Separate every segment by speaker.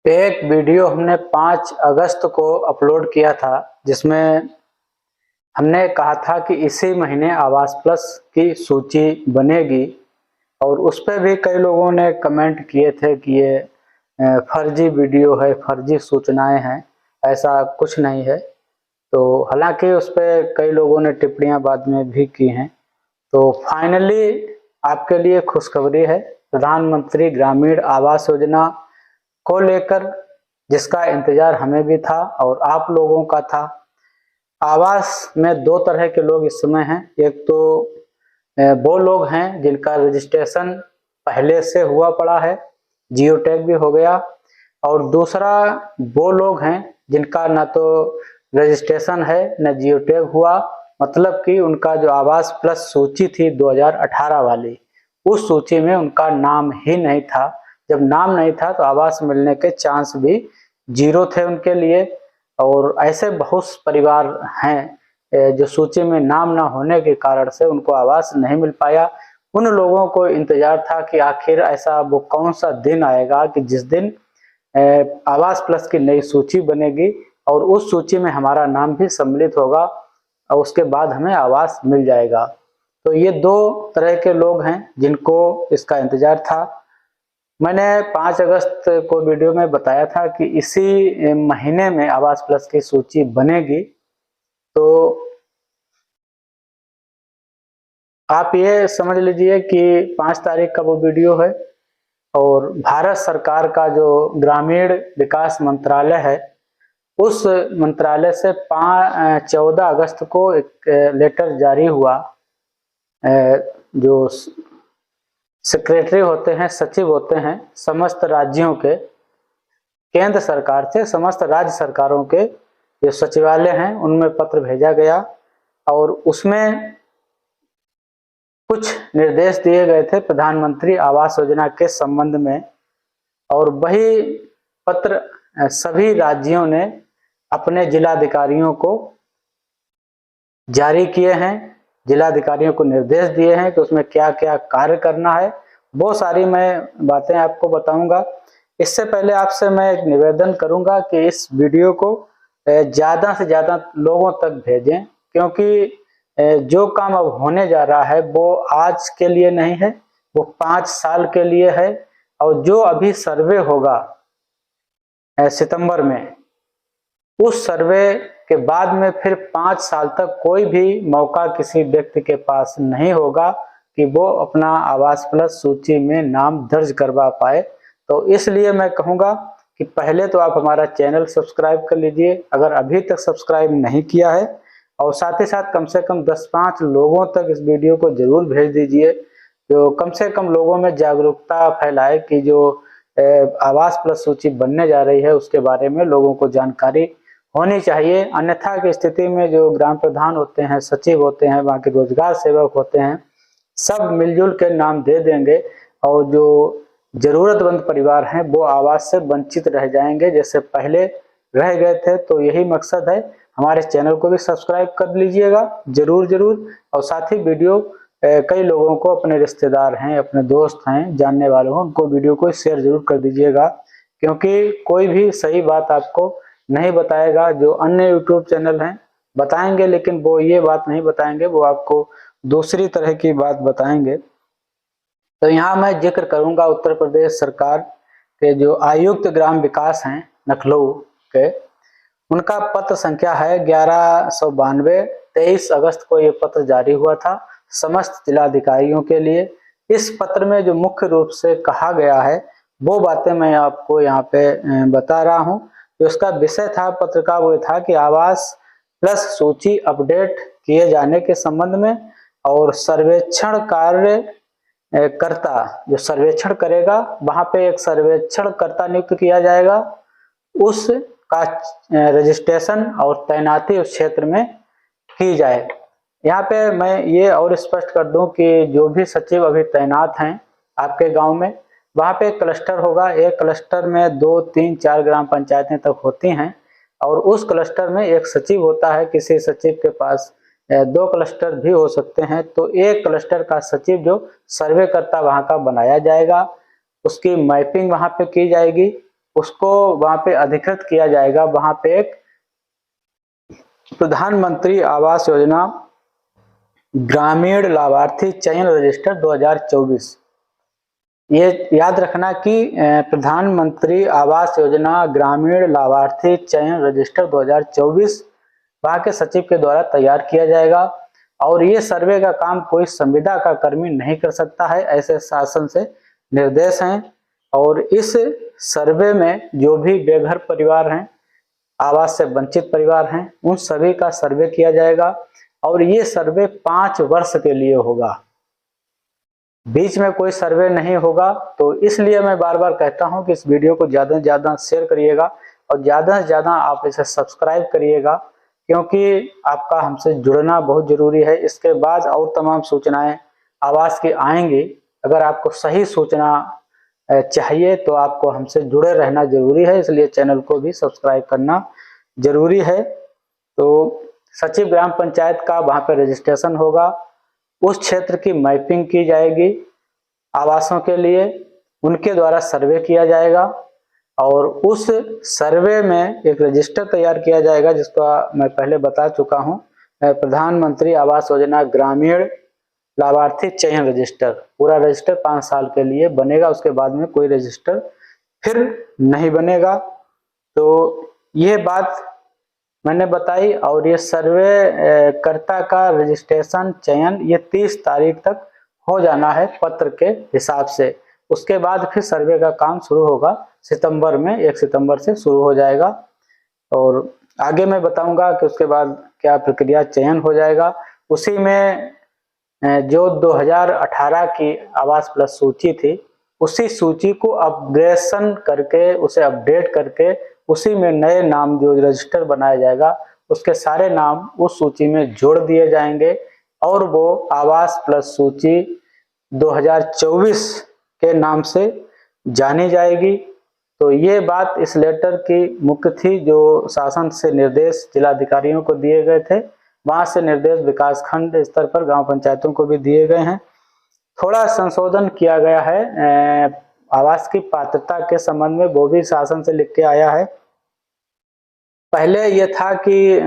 Speaker 1: एक वीडियो हमने 5 अगस्त को अपलोड किया था, जिसमें हमने कहा था कि इसी महीने आवास प्लस की सूची बनेगी और उस पे भी कई लोगों ने कमेंट किए थे कि ये फर्जी वीडियो है, फर्जी सूचनाएं हैं, ऐसा कुछ नहीं है। तो हालांकि उस पे कई लोगों ने टिप्पणियां बाद में भी की हैं। तो फाइनली आपके लिए खुशखबरी है। प्रधानमंत्री ग्रामीण आवास योजना को लेकर, जिसका इंतजार हमें भी था और आप लोगों का था। आवास में दो तरह के लोग इस समय हैं। एक तो वो लोग हैं जिनका रजिस्ट्रेशन पहले से हुआ पड़ा है, जियो टैग भी हो गया, और दूसरा वो लोग हैं जिनका ना तो रजिस्ट्रेशन है न जियो टैग हुआ, मतलब कि उनका जो आवास प्लस सूची थी 2018 वाली, उस सूची में उनका नाम ही नहीं था। जब नाम नहीं था तो आवास मिलने के चांस भी जीरो थे उनके लिए। और ऐसे बहुत परिवार हैं जो सूची में नाम ना होने के कारण से उनको आवास नहीं मिल पाया। उन लोगों को इंतजार था कि आखिर ऐसा वो कौन सा दिन आएगा कि जिस दिन आवास प्लस की नई सूची बनेगी और उस सूची में हमारा नाम भी सम्मिलित होगा और उसके बाद हमें आवास मिल जाएगा। तो ये दो तरह के लोग हैं जिनको इसका इंतजार था। मैंने 5 अगस्त को वीडियो में बताया था कि इसी महीने में आवास प्लस की सूची बनेगी। तो आप ये समझ लीजिए कि 5 तारीख का वो वीडियो है और भारत सरकार का जो ग्रामीण विकास मंत्रालय है, उस मंत्रालय से 14 अगस्त को एक लेटर जारी हुआ। जो सेक्रेटरी होते हैं, सचिव होते हैं समस्त राज्यों के, केंद्र सरकार से समस्त राज्य सरकारों के जो सचिवालय हैं उनमें पत्र भेजा गया और उसमें कुछ निर्देश दिए गए थे प्रधानमंत्री आवास योजना के संबंध में। और वही पत्र सभी राज्यों ने अपने जिलाधिकारियों को जारी किए हैं। जिलाधिकारियों को निर्देश दिए हैं कि उसमें क्या क्या कार्य करना है, वो सारी मैं बातें आपको बताऊंगा। इससे पहले आपसे मैं एक निवेदन करूंगा कि इस वीडियो को ज़्यादा से ज़्यादा लोगों तक भेजें, क्योंकि जो काम अब होने जा रहा है वो आज के लिए नहीं है, वो 5 साल के लिए है। और जो अभी सर्वे होगा सितंबर में, उस सर्वे के बाद में फिर 5 साल तक कोई भी मौका किसी व्यक्ति के पास नहीं होगा कि वो अपना आवास प्लस सूची में नाम दर्ज करवा पाए। तो इसलिए मैं कहूँगा कि पहले तो आप हमारा चैनल सब्सक्राइब कर लीजिए अगर अभी तक सब्सक्राइब नहीं किया है, और साथ ही साथ कम से कम 10-5 लोगों तक इस वीडियो को जरूर भेज दीजिए, जो कम से कम लोगों में जागरूकता फैलाए कि जो आवास प्लस सूची बनने जा रही है उसके बारे में लोगों को जानकारी होनी चाहिए। अन्यथा की स्थिति में जो ग्राम प्रधान होते हैं, सचिव होते हैं, वहाँ के रोजगार सेवक होते हैं, सब मिलजुल के नाम दे देंगे और जो जरूरतमंद परिवार हैं वो आवास से वंचित रह जाएंगे जैसे पहले रह गए थे। तो यही मकसद है। हमारे चैनल को भी सब्सक्राइब कर लीजिएगा जरूर जरूर, और साथ ही वीडियो कई लोगों को, अपने रिश्तेदार हैं, अपने दोस्त हैं, जानने वाले हों, उनको वीडियो को शेयर जरूर कर दीजिएगा, क्योंकि कोई भी सही बात आपको नहीं बताएगा। जो अन्य यूट्यूब चैनल हैं बताएंगे, लेकिन वो ये बात नहीं बताएंगे, वो आपको दूसरी तरह की बात बताएंगे। तो यहाँ मैं जिक्र करूंगा उत्तर प्रदेश सरकार के जो आयुक्त ग्राम विकास हैं लखनऊ के, उनका पत्र संख्या है 1192। 23 अगस्त को ये पत्र जारी हुआ था समस्त जिलाधिकारियों के लिए। इस पत्र में जो मुख्य रूप से कहा गया है वो बातें मैं आपको यहाँ पे बता रहा हूँ। जो उसका विषय था पत्र का वो था कि आवास प्लस सूची अपडेट किए जाने के संबंध में, और सर्वेक्षण कार्य कर्ता जो सर्वेक्षण करेगा वहां पे एक सर्वेक्षण कर्ता नियुक्त किया जाएगा, उसका रजिस्ट्रेशन और तैनाती उस क्षेत्र में की जाए। यहाँ पे मैं ये और स्पष्ट कर दूं कि जो भी सचिव अभी तैनात हैं आपके गांव में, वहाँ पे एक क्लस्टर होगा। एक क्लस्टर में 2, 3, 4 ग्राम पंचायतें तक होती हैं और उस क्लस्टर में एक सचिव होता है। किसी सचिव के पास 2 क्लस्टर भी हो सकते हैं। तो एक क्लस्टर का सचिव जो सर्वे करता वहाँ का बनाया जाएगा, उसकी मैपिंग वहाँ पे की जाएगी उसको वहां पे अधिकृत किया जाएगा। वहां पे एक प्रधानमंत्री आवास योजना ग्रामीण लाभार्थी चयन रजिस्टर 2024, ये याद रखना कि प्रधानमंत्री आवास योजना ग्रामीण लाभार्थी चयन रजिस्टर 2024 वहां के सचिव के द्वारा तैयार किया जाएगा। और ये सर्वे का काम कोई संविदा का कर्मी नहीं कर सकता है, ऐसे शासन से निर्देश हैं। और इस सर्वे में जो भी बेघर परिवार हैं, आवास से वंचित परिवार हैं, उन सभी का सर्वे किया जाएगा। और ये सर्वे 5 वर्ष के लिए होगा, बीच में कोई सर्वे नहीं होगा। तो इसलिए मैं बार बार कहता हूं कि इस वीडियो को ज्यादा से ज्यादा शेयर करिएगा और ज्यादा से ज्यादा आप इसे सब्सक्राइब करिएगा, क्योंकि आपका हमसे जुड़ना बहुत जरूरी है। इसके बाद और तमाम सूचनाएं आवास की आएंगी। अगर आपको सही सूचना चाहिए तो आपको हमसे जुड़े रहना जरूरी है, इसलिए चैनल को भी सब्सक्राइब करना जरूरी है। तो सचिव ग्राम पंचायत का वहां पर रजिस्ट्रेशन होगा, उस क्षेत्र की मैपिंग की जाएगी आवासों के लिए, उनके द्वारा सर्वे किया जाएगा और उस सर्वे में एक रजिस्टर तैयार किया जाएगा जिसका मैं पहले बता चुका हूं, प्रधानमंत्री आवास योजना ग्रामीण लाभार्थी चयन रजिस्टर। पूरा रजिस्टर 5 साल के लिए बनेगा, उसके बाद में कोई रजिस्टर फिर नहीं बनेगा। तो ये बात मैंने बताई। और ये सर्वे कर्ता का रजिस्ट्रेशन चयन ये 30 तारीख तक हो जाना है पत्र के हिसाब से। उसके बाद फिर सर्वे का काम शुरू होगा सितंबर में, 1 सितंबर से शुरू हो जाएगा। और आगे मैं बताऊंगा कि उसके बाद क्या प्रक्रिया चयन हो जाएगा। उसी में जो 2018 की आवास प्लस सूची थी, उसी सूची को अपग्रेडेशन करके, उसे अपडेट करके, उसी में नए नाम जो रजिस्टर बनाया जाएगा उसके सारे नाम उस सूची में जोड़ दिए जाएंगे और वो आवास प्लस सूची 2024 के नाम से जानी जाएगी। तो ये बात इस लेटर की मुख्य थी, जो शासन से निर्देश जिलाधिकारियों को दिए गए थे, वहां से निर्देश विकास खंड स्तर पर गांव पंचायतों को भी दिए गए हैं। थोड़ा संशोधन किया गया है आवास की पात्रता के संबंध में, वो भी शासन से लिख के आया है। पहले ये था कि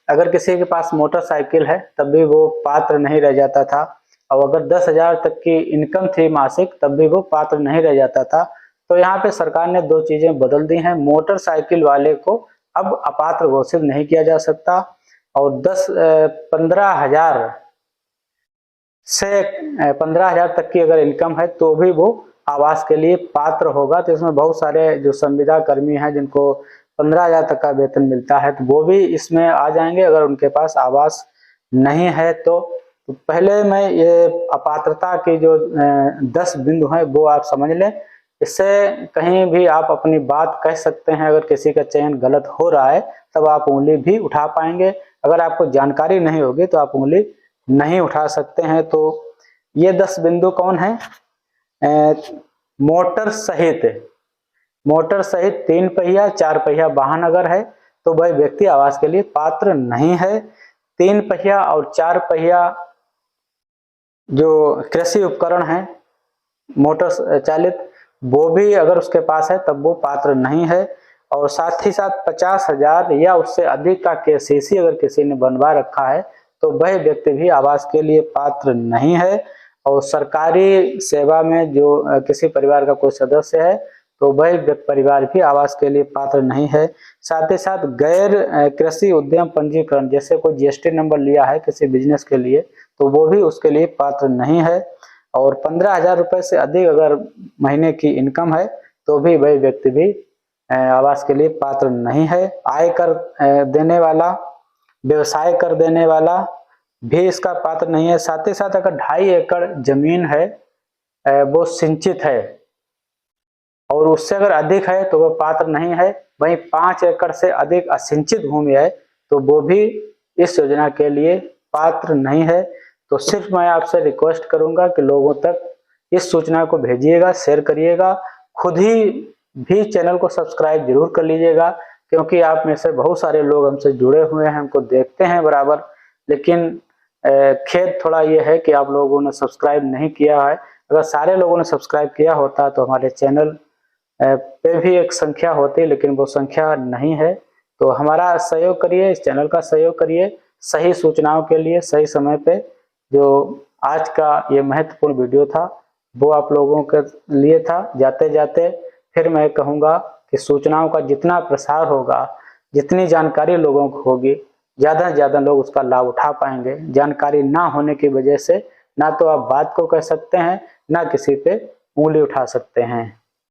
Speaker 1: अगर किसी के पास मोटरसाइकिल है तब भी वो पात्र नहीं रह जाता था, और अगर 10,000 तक की इनकम थी मासिक तब भी वो पात्र नहीं रह जाता था। तो यहाँ पे सरकार ने 2 चीजें बदल दी हैं। मोटरसाइकिल वाले को अब अपात्र घोषित नहीं किया जा सकता, और 15,000 से 15,000 तक की अगर इनकम है तो भी वो आवास के लिए पात्र होगा। तो इसमें बहुत सारे जो संविदा कर्मी हैं जिनको 15,000 तक का वेतन मिलता है, तो वो भी इसमें आ जाएंगे अगर उनके पास आवास नहीं है तो। पहले मैं ये अपात्रता की जो 10 बिंदु हैं वो आप समझ लें, इससे कहीं भी आप अपनी बात कह सकते हैं। अगर किसी का चयन गलत हो रहा है तब आप उंगली भी उठा पाएंगे, अगर आपको जानकारी नहीं होगी तो आप उंगली नहीं उठा सकते हैं। तो ये 10 बिंदु कौन है? मोटर सहित 3 पहिया 4 पहिया वाहन अगर है तो वह व्यक्ति आवास के लिए पात्र नहीं है। 3 पहिया और 4 पहिया जो कृषि उपकरण है मोटर चालित, वो भी अगर उसके पास है तब वो पात्र नहीं है। और साथ ही साथ 50,000 या उससे अधिक का केसीसी अगर किसी ने बनवा रखा है तो वह व्यक्ति भी आवास के लिए पात्र नहीं है। और सरकारी सेवा में जो किसी परिवार का कोई सदस्य है तो वह परिवार भी आवास के लिए पात्र नहीं है। साथ ही साथ गैर कृषि उद्यम पंजीकरण, जैसे कोई जीएसटी नंबर लिया है किसी बिजनेस के लिए तो वो भी उसके लिए पात्र नहीं है। और 15,000 रुपए से अधिक अगर महीने की इनकम है तो भी वह व्यक्ति भी आवास के लिए पात्र नहीं है। आय कर देने वाला, व्यवसाय कर देने वाला भी इसका पात्र नहीं है। साथ ही साथ अगर 2.5 एकड़ जमीन है वो सिंचित है और उससे अगर अधिक है तो वो पात्र नहीं है। वहीं 5 एकड़ से अधिक असिंचित भूमि है तो वो भी इस योजना के लिए पात्र नहीं है। तो सिर्फ मैं आपसे रिक्वेस्ट करूंगा कि लोगों तक इस सूचना को भेजिएगा, शेयर करिएगा, खुद ही भी चैनल को सब्सक्राइब जरूर कर लीजिएगा, क्योंकि आप में से बहुत सारे लोग हमसे जुड़े हुए हैं, हमको देखते हैं बराबर, लेकिन खेद थोड़ा ये है कि आप लोगों ने सब्सक्राइब नहीं किया है। अगर सारे लोगों ने सब्सक्राइब किया होता तो हमारे चैनल पे भी एक संख्या होती है, लेकिन वो संख्या नहीं है। तो हमारा सहयोग करिए, इस चैनल का सहयोग करिए सही सूचनाओं के लिए सही समय पे। जो आज का ये महत्वपूर्ण वीडियो था वो आप लोगों के लिए था। जाते जाते फिर मैं कहूँगा कि सूचनाओं का जितना प्रसार होगा, जितनी जानकारी लोगों को होगी, ज़्यादा से ज़्यादा लोग उसका लाभ उठा पाएंगे। जानकारी ना होने की वजह से ना तो आप बात को कह सकते हैं, ना किसी पे उंगली उठा सकते हैं।